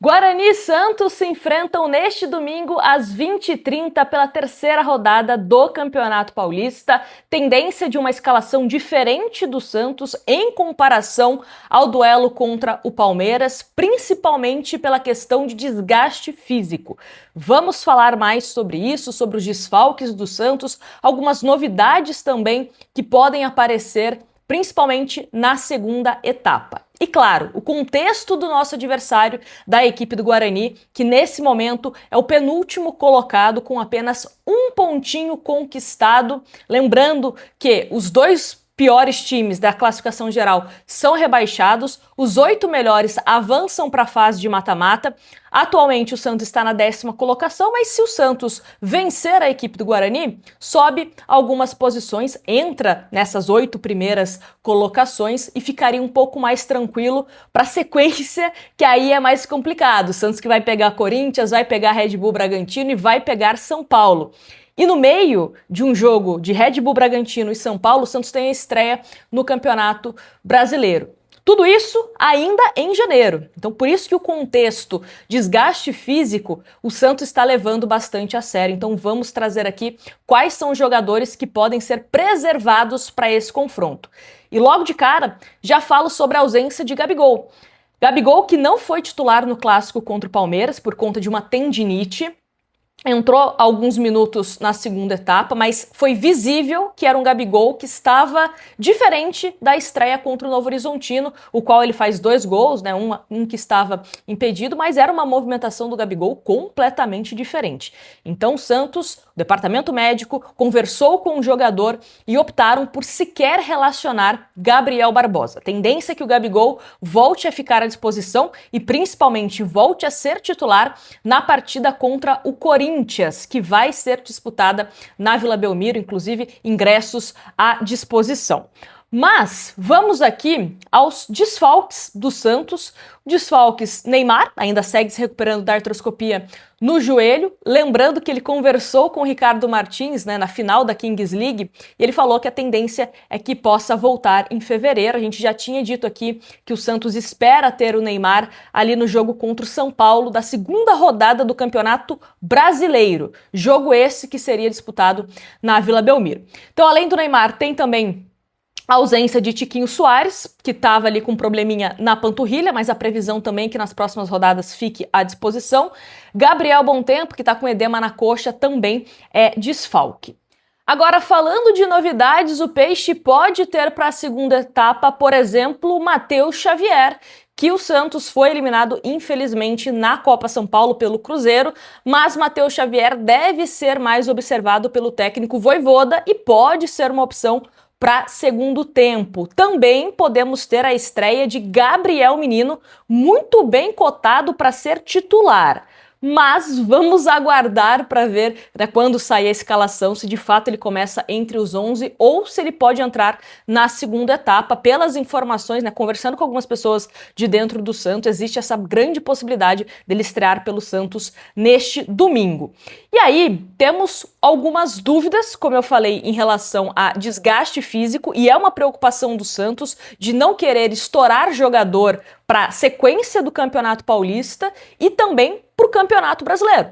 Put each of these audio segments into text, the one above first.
Guarani e Santos se enfrentam neste domingo às 20h30 pela terceira rodada do Campeonato Paulista. Tendência de uma escalação diferente do Santos em comparação ao duelo contra o Palmeiras, principalmente pela questão de desgaste físico. Vamos falar mais sobre isso, sobre os desfalques do Santos, algumas novidades também que podem aparecer principalmente na segunda etapa. E claro, o contexto do nosso adversário, da equipe do Guarani, que nesse momento é o penúltimo colocado com apenas um pontinho conquistado. Lembrando que os dois piores times da classificação geral são rebaixados, os 8 melhores avançam para a fase de mata-mata. Atualmente o Santos está na 10ª colocação, mas se o Santos vencer a equipe do Guarani, sobe algumas posições, entra nessas 8 primeiras colocações e ficaria um pouco mais tranquilo para a sequência, que aí é mais complicado. O Santos que vai pegar Corinthians, vai pegar Red Bull Bragantino e vai pegar São Paulo. E no meio de um jogo de Red Bull Bragantino e São Paulo, o Santos tem a estreia no Campeonato Brasileiro. Tudo isso ainda em janeiro. Então, por isso que o contexto desgaste físico, o Santos está levando bastante a sério. Então, vamos trazer aqui quais são os jogadores que podem ser preservados para esse confronto. E logo de cara, já falo sobre a ausência de Gabigol. Gabigol, que não foi titular no clássico contra o Palmeiras por conta de uma tendinite, entrou alguns minutos na segunda etapa, mas foi visível que era um Gabigol que estava diferente da estreia contra o Novo Horizontino, o qual ele faz 2 gols, né? Um que estava impedido, mas era uma movimentação do Gabigol completamente diferente. Então o Santos, o departamento médico, conversou com o jogador e optaram por sequer relacionar Gabriel Barbosa. A tendência é que o Gabigol volte a ficar à disposição e principalmente volte a ser titular na partida contra o Corinthians, que vai ser disputada na Vila Belmiro, inclusive ingressos à disposição. Mas vamos aqui aos desfalques do Santos. Desfalques: Neymar ainda segue se recuperando da artroscopia no joelho. Lembrando que ele conversou com o Ricardo Martins, né, na final da Kings League, e ele falou que a tendência é que possa voltar em fevereiro. A gente já tinha dito aqui que o Santos espera ter o Neymar ali no jogo contra o São Paulo da segunda rodada do Campeonato Brasileiro. Jogo esse que seria disputado na Vila Belmiro. Então, além do Neymar, tem também a ausência de Tiquinho Soares, que estava ali com um probleminha na panturrilha, mas a previsão também é que nas próximas rodadas fique à disposição. Gabriel Bontempo, que está com edema na coxa, também é desfalque. Agora, falando de novidades, o Peixe pode ter para a segunda etapa, por exemplo, o Matheus Xavier, que o Santos foi eliminado, infelizmente, na Copa São Paulo pelo Cruzeiro, mas Matheus Xavier deve ser mais observado pelo técnico Vojvoda e pode ser uma opção para segundo tempo. Também podemos ter a estreia de Gabriel Menino, muito bem cotado para ser titular. Mas vamos aguardar para ver, né, quando sair a escalação, se de fato ele começa entre os 11 ou se ele pode entrar na segunda etapa. Pelas informações, né, conversando com algumas pessoas de dentro do Santos, existe essa grande possibilidade dele estrear pelo Santos neste domingo. E aí, temos algumas dúvidas, como eu falei, em relação a desgaste físico, e é uma preocupação do Santos de não querer estourar jogador para a sequência do Campeonato Paulista e também para o Campeonato Brasileiro.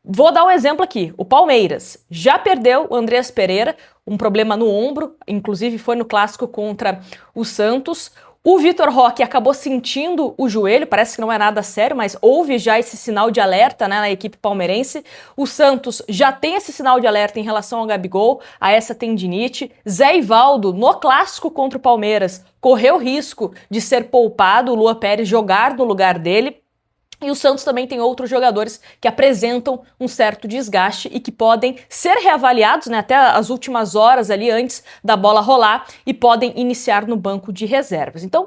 Vou dar um exemplo aqui. O Palmeiras já perdeu o Andreas Pereira, um problema no ombro, inclusive foi no clássico contra o Santos. O Vitor Roque acabou sentindo o joelho, parece que não é nada sério, mas houve já esse sinal de alerta, né, na equipe palmeirense. O Santos já tem esse sinal de alerta em relação ao Gabigol, a essa tendinite. Zé Ivaldo, no clássico contra o Palmeiras, correu risco de ser poupado, o Lua Pérez jogar no lugar dele. E o Santos também tem outros jogadores que apresentam um certo desgaste e que podem ser reavaliados, né, até as últimas horas ali antes da bola rolar e podem iniciar no banco de reservas. Então,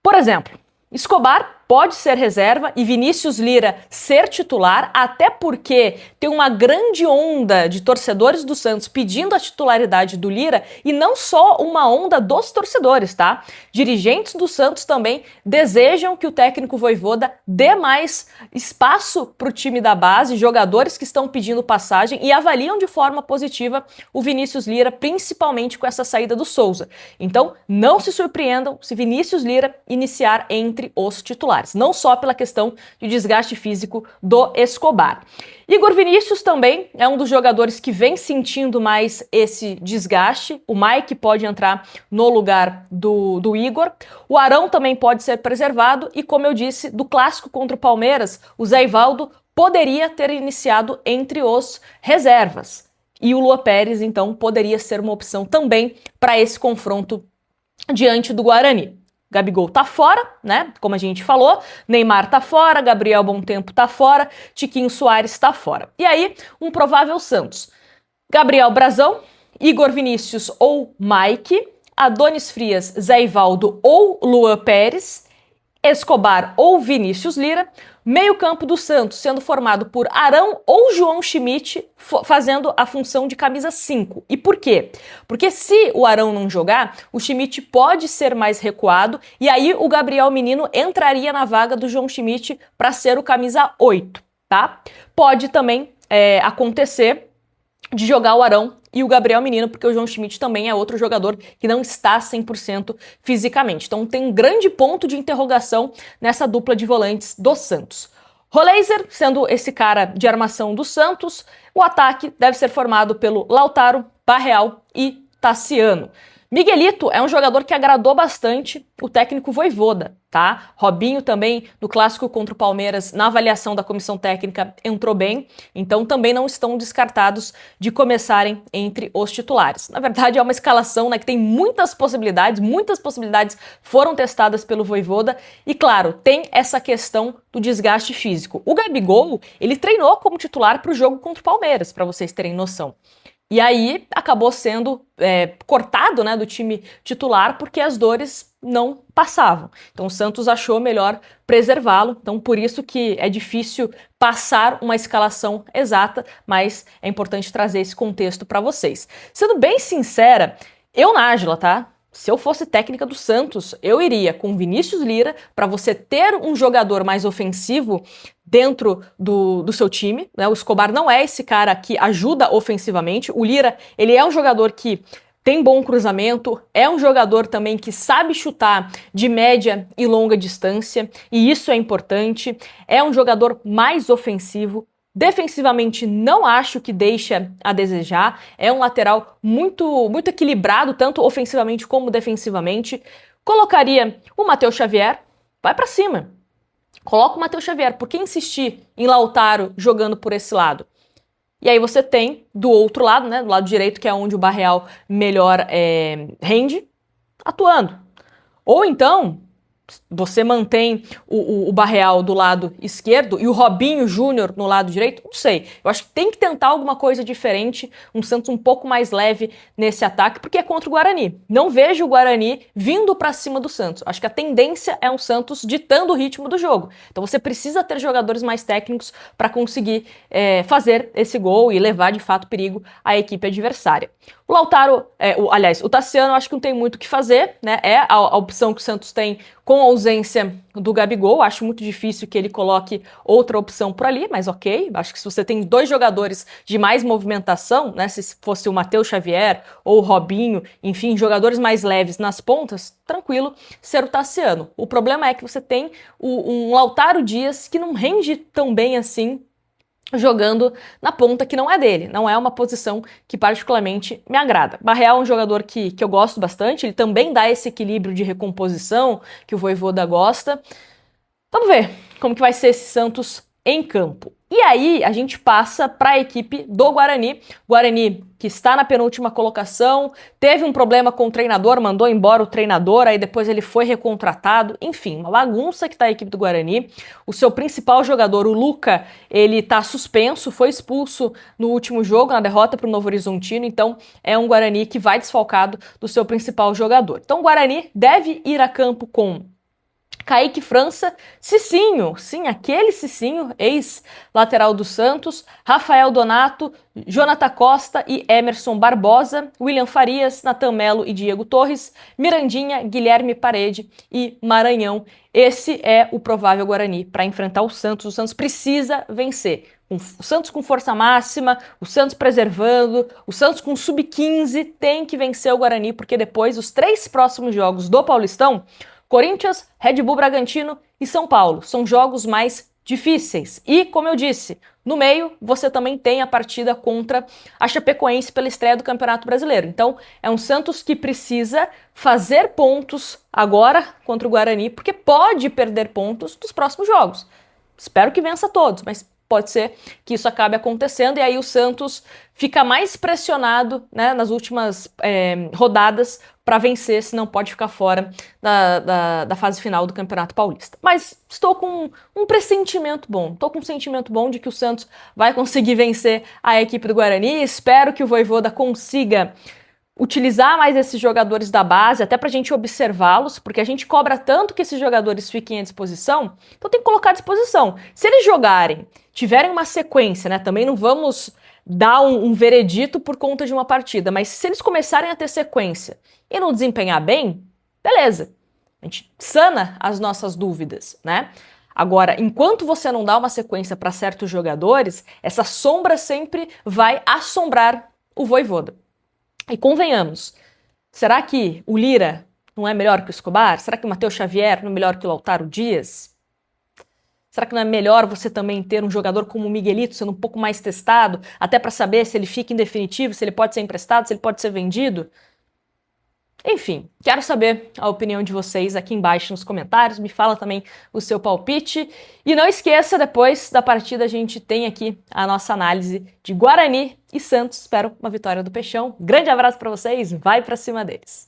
por exemplo, Escobar pode ser reserva e Vinícius Lira ser titular, até porque tem uma grande onda de torcedores do Santos pedindo a titularidade do Lira, e não só uma onda dos torcedores, tá? Dirigentes do Santos também desejam que o técnico Vojvoda dê mais espaço para o time da base, jogadores que estão pedindo passagem, e avaliam de forma positiva o Vinícius Lira, principalmente com essa saída do Souza. Então, não se surpreendam se Vinícius Lira iniciar entre os titulares. titulares, não só pela questão de desgaste físico do Escobar. Igor Vinícius também é um dos jogadores que vem sentindo mais esse desgaste. O Mike pode entrar no lugar do Igor. O Arão também pode ser preservado e, como eu disse, do clássico contra o Palmeiras, o Zé Ivaldo poderia ter iniciado entre os reservas. E o Lua Pérez, então, poderia ser uma opção também para esse confronto diante do Guarani. Gabigol tá fora, né? Como a gente falou, Neymar tá fora, Gabriel Bontempo tá fora, Tiquinho Soares tá fora. E aí, um provável Santos. Gabriel Brazão, Igor Vinícius ou Mike, Adonis Frias, Zé Ivaldo ou Luan Pérez, Escobar ou Vinícius Lira, meio-campo do Santos sendo formado por Arão ou João Schmidt fazendo a função de camisa 5. E por quê? Porque se o Arão não jogar, o Schmidt pode ser mais recuado e aí o Gabriel Menino entraria na vaga do João Schmidt para ser o camisa 8, tá? Pode também acontecer de jogar o Arão e o Gabriel Menino, porque o João Schmidt também é outro jogador que não está 100% fisicamente. Então tem um grande ponto de interrogação nessa dupla de volantes do Santos. Roleiser, sendo esse cara de armação do Santos, o ataque deve ser formado pelo Lautaro, Barreal e Tassiano. Miguelito é um jogador que agradou bastante o técnico Vojvoda, tá? Robinho também, no clássico contra o Palmeiras, na avaliação da comissão técnica, entrou bem, então também não estão descartados de começarem entre os titulares. Na verdade, é uma escalação, né, que tem muitas possibilidades foram testadas pelo Vojvoda, e claro, tem essa questão do desgaste físico. O Gabigol, ele treinou como titular para o jogo contra o Palmeiras, para vocês terem noção. E aí acabou sendo cortado, né, do time titular porque as dores não passavam. Então o Santos achou melhor preservá-lo. Então por isso que é difícil passar uma escalação exata, mas é importante trazer esse contexto para vocês. Sendo bem sincera, eu, Nájila, tá? Se eu fosse técnica do Santos, eu iria com Vinícius Lira para você ter um jogador mais ofensivo dentro do seu time, né? O Escobar não é esse cara que ajuda ofensivamente. O Lira, ele é um jogador que tem bom cruzamento, é um jogador também que sabe chutar de média e longa distância, e isso é importante. É um jogador mais ofensivo. Defensivamente, não acho que deixa a desejar. É um lateral muito equilibrado, tanto ofensivamente como defensivamente. Colocaria o Matheus Xavier, vai pra cima. Coloca o Matheus Xavier, por que insistir em Lautaro jogando por esse lado? E aí você tem do outro lado, né, do lado direito, que é onde o Barreal melhor rende, atuando. Ou então você mantém o Barreal do lado esquerdo e o Robinho Júnior no lado direito? Não sei. Eu acho que tem que tentar alguma coisa diferente, um Santos um pouco mais leve nesse ataque, porque é contra o Guarani. Não vejo o Guarani vindo para cima do Santos. Acho que a tendência é um Santos ditando o ritmo do jogo. Então você precisa ter jogadores mais técnicos para conseguir fazer esse gol e levar de fato perigo à equipe adversária. O Lautaro, o Tassiano, acho que não tem muito o que fazer, né? É a opção que o Santos tem com a ausência do Gabigol. Acho muito difícil que ele coloque outra opção por ali, mas ok. Acho que se você tem dois jogadores de mais movimentação, né? Se fosse o Matheus Xavier ou o Robinho, enfim, jogadores mais leves nas pontas, tranquilo ser o Tassiano. O problema é que você tem um Lautaro Dias que não rende tão bem assim, jogando na ponta que não é dele, não é uma posição que particularmente me agrada. Barreal é um jogador que eu gosto bastante, ele também dá esse equilíbrio de recomposição que o Vojvoda gosta. Vamos ver como que vai ser esse Santos em campo. E aí a gente passa para a equipe do Guarani. Guarani que está na penúltima colocação, teve um problema com o treinador, mandou embora o treinador, aí depois ele foi recontratado. Enfim, uma bagunça que está a equipe do Guarani. O seu principal jogador, o Luca, ele está suspenso, foi expulso no último jogo, na derrota para o Novo Horizontino. Então é um Guarani que vai desfalcado do seu principal jogador. Então o Guarani deve ir a campo com Kaique França, Cicinho, sim, aquele Cicinho, ex-lateral do Santos, Rafael Donato, Jonathan Costa e Emerson Barbosa, William Farias, Natan Melo e Diego Torres, Mirandinha, Guilherme Parede e Maranhão. Esse é o provável Guarani para enfrentar o Santos. O Santos precisa vencer. O Santos com força máxima, o Santos preservando, o Santos com sub-15 tem que vencer o Guarani, porque depois os 3 próximos jogos do Paulistão Corinthians, Red Bull Bragantino e São Paulo. São jogos mais difíceis. E, como eu disse, no meio você também tem a partida contra a Chapecoense pela estreia do Campeonato Brasileiro. Então, é um Santos que precisa fazer pontos agora contra o Guarani, porque pode perder pontos nos próximos jogos. Espero que vença todos, mas pode ser que isso acabe acontecendo e aí o Santos fica mais pressionado, né, nas últimas rodadas para vencer, senão pode ficar fora da fase final do Campeonato Paulista. Mas estou com um pressentimento bom, estou com um sentimento bom de que o Santos vai conseguir vencer a equipe do Guarani. Espero que o Vojvoda consiga utilizar mais esses jogadores da base, até pra gente observá-los, porque a gente cobra tanto que esses jogadores fiquem à disposição, então tem que colocar à disposição. Se eles jogarem, tiverem uma sequência, né, também não vamos dar um veredito por conta de uma partida, mas se eles começarem a ter sequência e não desempenhar bem, beleza, a gente sana as nossas dúvidas, né? Agora, enquanto você não dá uma sequência para certos jogadores, essa sombra sempre vai assombrar o Vojvoda. E convenhamos, será que o Lira não é melhor que o Escobar? Será que o Matheus Xavier não é melhor que o Lautaro Dias? Será que não é melhor você também ter um jogador como o Miguelito sendo um pouco mais testado, até para saber se ele fica em definitivo, se ele pode ser emprestado, se ele pode ser vendido? Enfim, quero saber a opinião de vocês aqui embaixo nos comentários, me fala também o seu palpite. E não esqueça, depois da partida a gente tem aqui a nossa análise de Guarani e Santos. Espero uma vitória do Peixão. Grande abraço para vocês, vai para cima deles!